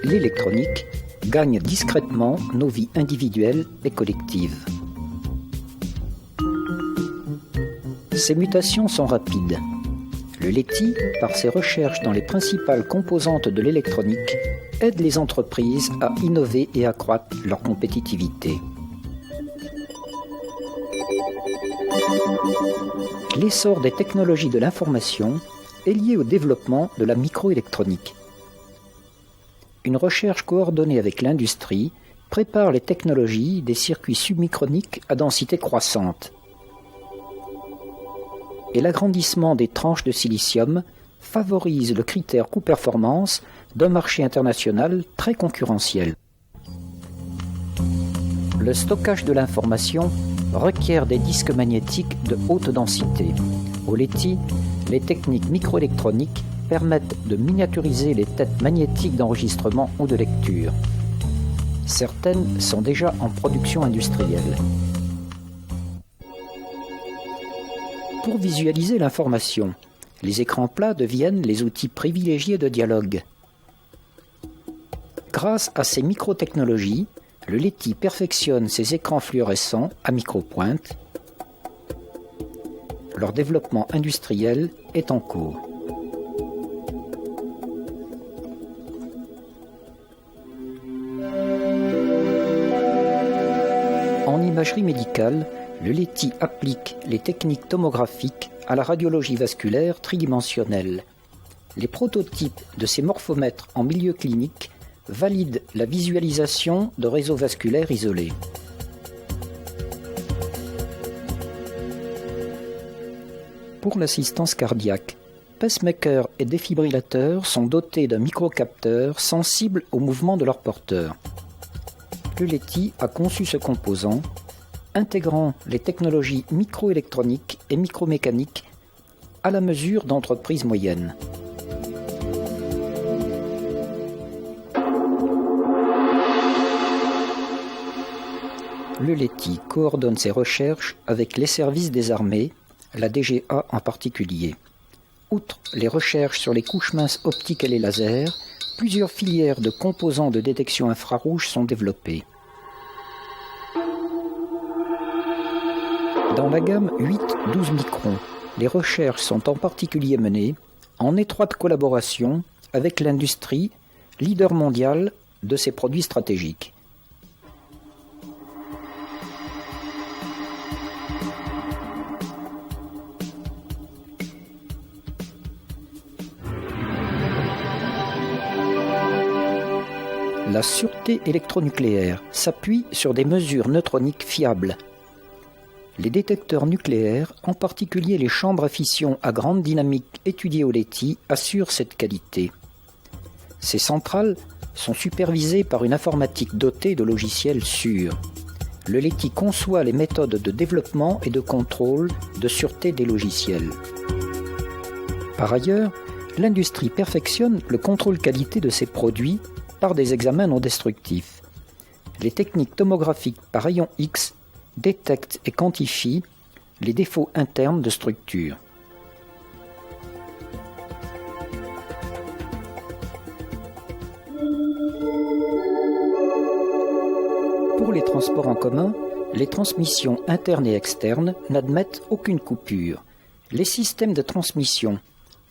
L'électronique gagne discrètement nos vies individuelles et collectives. Ces mutations sont rapides. Le LETI, par ses recherches dans les principales composantes de l'électronique, aide les entreprises à innover et accroître leur compétitivité. L'essor des technologies de l'information est lié au développement de la microélectronique. Une recherche coordonnée avec l'industrie prépare les technologies des circuits submicroniques à densité croissante. Et l'agrandissement des tranches de silicium favorise le critère coût-performance d'un marché international très concurrentiel. Le stockage de l'information requiert des disques magnétiques de haute densité. Au LETI, les techniques microélectroniques permettent de miniaturiser les têtes magnétiques d'enregistrement ou de lecture. Certaines sont déjà en production industrielle. Pour visualiser l'information, les écrans plats deviennent les outils privilégiés de dialogue. Grâce à ces microtechnologies, le LETI perfectionne ses écrans fluorescents à micropointe. Leur développement industriel est en cours. En imagerie médicale, le LETI applique les techniques tomographiques à la radiologie vasculaire tridimensionnelle. Les prototypes de ces morphomètres en milieu clinique valident la visualisation de réseaux vasculaires isolés. Pour l'assistance cardiaque, pacemakers et défibrillateurs sont dotés d'un microcapteur sensible au mouvement de leur porteur. Le LETI a conçu ce composant, intégrant les technologies microélectroniques et micromécaniques à la mesure d'entreprises moyennes. Le LETI coordonne ses recherches avec les services des armées, la DGA en particulier. Outre les recherches sur les couches minces optiques et les lasers, plusieurs filières de composants de détection infrarouge sont développées. Dans la gamme 8-12 microns, les recherches sont en particulier menées en étroite collaboration avec l'industrie, leader mondial de ces produits stratégiques. La sûreté électronucléaire s'appuie sur des mesures neutroniques fiables. Les détecteurs nucléaires, en particulier les chambres à fission à grande dynamique étudiées au LETI, assurent cette qualité. Ces centrales sont supervisées par une informatique dotée de logiciels sûrs. Le LETI conçoit les méthodes de développement et de contrôle de sûreté des logiciels. Par ailleurs, l'industrie perfectionne le contrôle qualité de ses produits par des examens non destructifs. Les techniques tomographiques par rayon X détectent et quantifient les défauts internes de structure. Pour les transports en commun, les transmissions internes et externes n'admettent aucune coupure. Les systèmes de transmission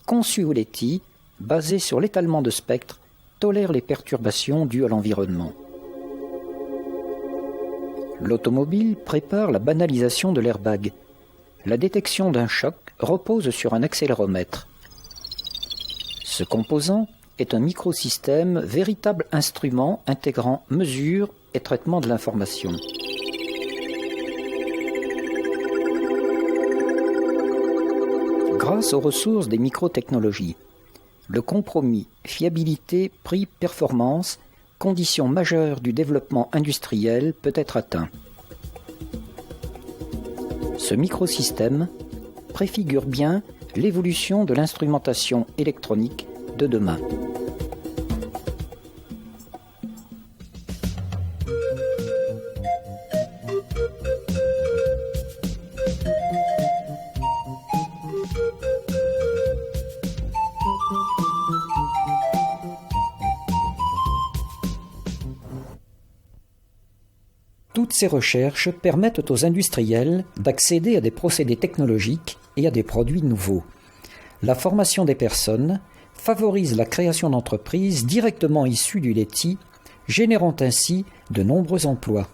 conçus au LETI, basés sur l'étalement de spectre, tolèrent les perturbations dues à l'environnement. L'automobile prépare la banalisation de l'airbag. La détection d'un choc repose sur un accéléromètre. Ce composant est un microsystème, véritable instrument intégrant mesure et traitement de l'information. Grâce aux ressources des microtechnologies, le compromis fiabilité-prix-performance condition majeure du développement industriel, peut être atteint. Ce microsystème préfigure bien l'évolution de l'instrumentation électronique de demain. Toutes ces recherches permettent aux industriels d'accéder à des procédés technologiques et à des produits nouveaux. La formation des personnes favorise la création d'entreprises directement issues du LETI, générant ainsi de nombreux emplois.